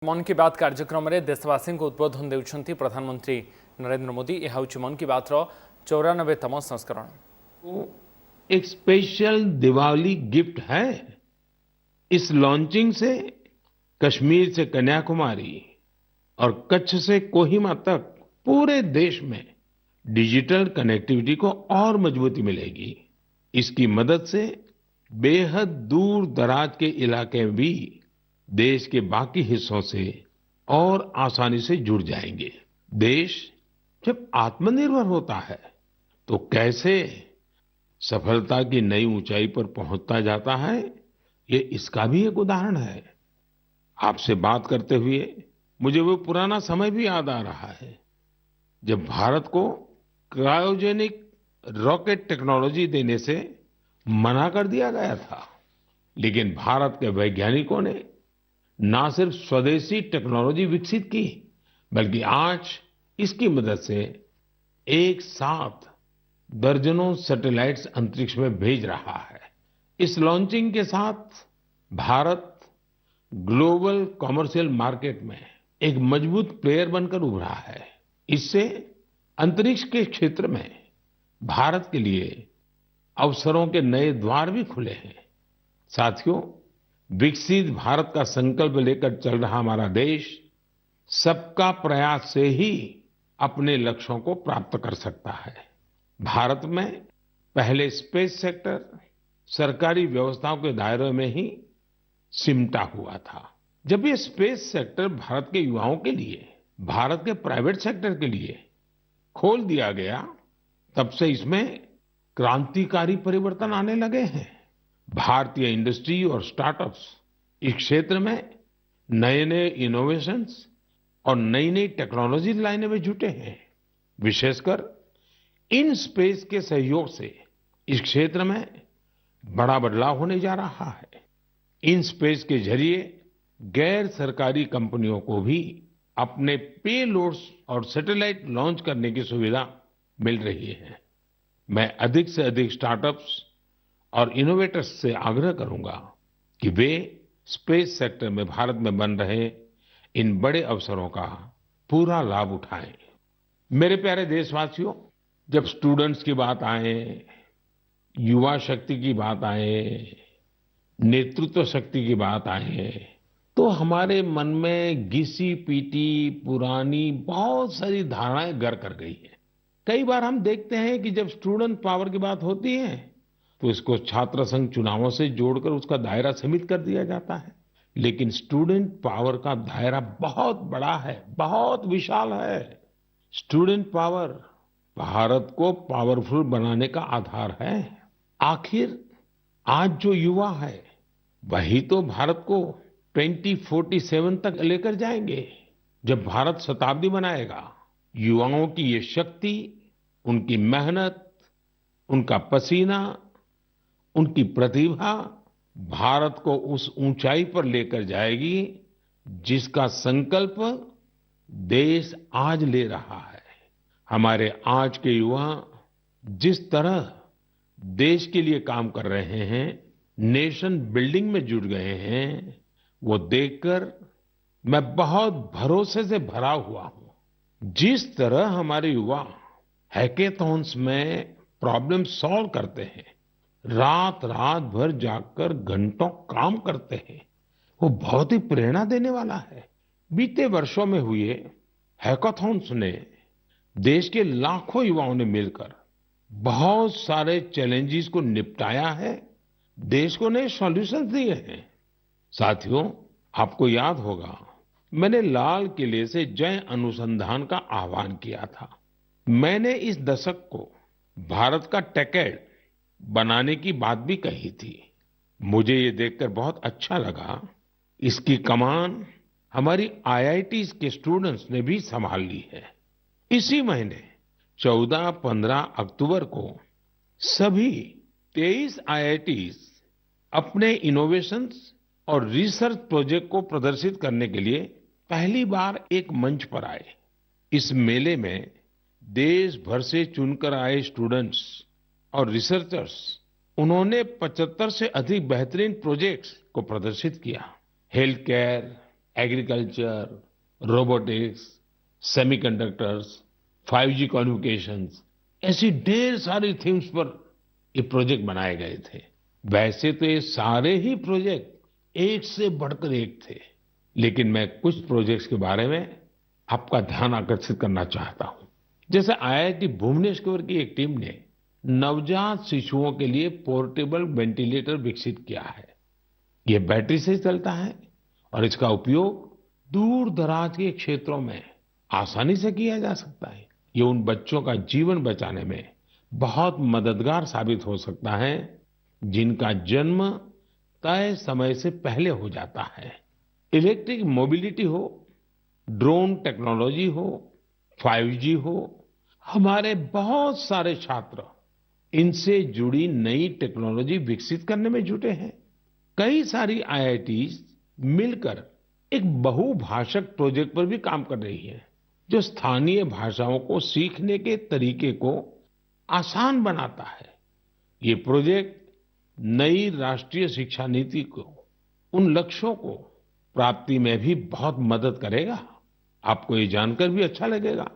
मन की बात कार्यक्रम में देशवासी को उद्बोधन देउछंती प्रधानमंत्री नरेंद्र मोदी। यह हूँ मन की बात 94तम संस्करण। एक स्पेशल दिवाली गिफ्ट है। इस लॉन्चिंग से कश्मीर से कन्याकुमारी और कच्छ से कोहिमा तक पूरे देश में डिजिटल कनेक्टिविटी को और मजबूती मिलेगी। इसकी मदद से बेहद दूर दराज के इलाके भी देश के बाकी हिस्सों से और आसानी से जुड़ जाएंगे। देश जब आत्मनिर्भर होता है तो कैसे सफलता की नई ऊंचाई पर पहुंचता जाता है, ये इसका भी एक उदाहरण है। आपसे बात करते हुए मुझे वो पुराना समय भी याद आ रहा है जब भारत को क्रायोजेनिक रॉकेट टेक्नोलॉजी देने से मना कर दिया गया था, लेकिन भारत के वैज्ञानिकों ने ना सिर्फ स्वदेशी टेक्नोलॉजी विकसित की, बल्कि आज इसकी मदद से एक साथ दर्जनों सैटेलाइट्स अंतरिक्ष में भेज रहा है। इस लॉन्चिंग के साथ भारत ग्लोबल कॉमर्शियल मार्केट में एक मजबूत प्लेयर बनकर उभरा है। इससे अंतरिक्ष के क्षेत्र में भारत के लिए अवसरों के नए द्वार भी खुले हैं। साथियों, विकसित भारत का संकल्प लेकर चल रहा हमारा देश सबका प्रयास से ही अपने लक्ष्यों को प्राप्त कर सकता है। भारत में पहले स्पेस सेक्टर सरकारी व्यवस्थाओं के दायरे में ही सिमटा हुआ था। जब ये स्पेस सेक्टर भारत के युवाओं के लिए, भारत के प्राइवेट सेक्टर के लिए खोल दिया गया, तब से इसमें क्रांतिकारी परिवर्तन आने लगे हैं। भारतीय इंडस्ट्री और स्टार्टअप्स इस क्षेत्र में नए नए इनोवेशंस और नई नई टेक्नोलॉजी लाने में जुटे हैं। विशेषकर इन स्पेस के सहयोग से इस क्षेत्र में बड़ा बदलाव होने जा रहा है। इन स्पेस के जरिए गैर सरकारी कंपनियों को भी अपने पेलोड्स और सैटेलाइट लॉन्च करने की सुविधा मिल रही है। मैं अधिक से अधिक स्टार्टअप्स और इनोवेटर्स से आग्रह करूंगा कि वे स्पेस सेक्टर में भारत में बन रहे इन बड़े अवसरों का पूरा लाभ उठाएं। मेरे प्यारे देशवासियों, जब स्टूडेंट्स की बात आए, युवा शक्ति की बात आए, नेतृत्व शक्ति की बात आए, तो हमारे मन में घिसी पीटी पुरानी बहुत सारी धारणाएं घर कर गई है। कई बार हम देखते हैं कि जब स्टूडेंट पावर की बात होती है तो इसको छात्र संघ चुनावों से जोड़कर उसका दायरा सीमित कर दिया जाता है, लेकिन स्टूडेंट पावर का दायरा बहुत बड़ा है, बहुत विशाल है। स्टूडेंट पावर भारत को पावरफुल बनाने का आधार है। आखिर आज जो युवा है वही तो भारत को 2047 तक लेकर जाएंगे। जब भारत शताब्दी मनाएगा, युवाओं की ये शक्ति, उनकी मेहनत, उनका पसीना, उनकी प्रतिभा भारत को उस ऊंचाई पर लेकर जाएगी जिसका संकल्प देश आज ले रहा है। हमारे आज के युवा जिस तरह देश के लिए काम कर रहे हैं, नेशन बिल्डिंग में जुट गए हैं, वो देखकर मैं बहुत भरोसे से भरा हुआ हूं। जिस तरह हमारे युवा हैकेथॉन्स में प्रॉब्लम सॉल्व करते हैं, रात रात भर जागकर घंटों काम करते हैं, वो बहुत ही प्रेरणा देने वाला है। बीते वर्षों में हुए हैकाथॉन्स ने देश के लाखों युवाओं ने मिलकर बहुत सारे चैलेंजेस को निपटाया है, देश को नए सॉल्यूशंस दिए हैं। साथियों, आपको याद होगा मैंने लाल किले से जय अनुसंधान का आह्वान किया था। मैंने इस दशक को भारत का टेकेड बनाने की बात भी कही थी। मुझे ये देखकर बहुत अच्छा लगा, इसकी कमान हमारी आईआईटीज के स्टूडेंट्स ने भी संभाल ली है। इसी महीने 14-15 अक्टूबर को सभी 23 आईआईटीज अपने इनोवेशंस और रिसर्च प्रोजेक्ट को प्रदर्शित करने के लिए पहली बार एक मंच पर आए। इस मेले में देश भर से चुनकर आए स्टूडेंट्स और रिसर्चर्स, उन्होंने 75 से अधिक बेहतरीन प्रोजेक्ट्स को प्रदर्शित किया। Health care, agriculture, robotics, semiconductors, 5G communications, ऐसी ढेर सारी थीम्स पर ये प्रोजेक्ट बनाए गए थे। वैसे तो ये सारे ही प्रोजेक्ट एक से बढ़कर एक थे, लेकिन मैं कुछ प्रोजेक्ट्स के बारे में आपका ध्यान आकर्षित करना चाहता हूं। जैसे IIT भुवनेश्वर की एक टीम ने नवजात शिशुओं के लिए पोर्टेबल वेंटिलेटर विकसित किया है। ये बैटरी से चलता है और इसका उपयोग दूर दराज के क्षेत्रों में आसानी से किया जा सकता है। ये उन बच्चों का जीवन बचाने में बहुत मददगार साबित हो सकता है जिनका जन्म तय समय से पहले हो जाता है। इलेक्ट्रिक मोबिलिटी हो, ड्रोन टेक्नोलॉजी हो, 5G हो, हमारे बहुत सारे छात्र इनसे जुड़ी नई टेक्नोलॉजी विकसित करने में जुटे हैं। कई सारी IITs मिलकर एक बहुभाषक प्रोजेक्ट पर भी काम कर रही है, जो स्थानीय भाषाओं को सीखने के तरीके को आसान बनाता है। ये प्रोजेक्ट नई राष्ट्रीय शिक्षा नीति को, उन लक्ष्यों को प्राप्ति में भी बहुत मदद करेगा। आपको ये जानकर भी अच्छा लगेगा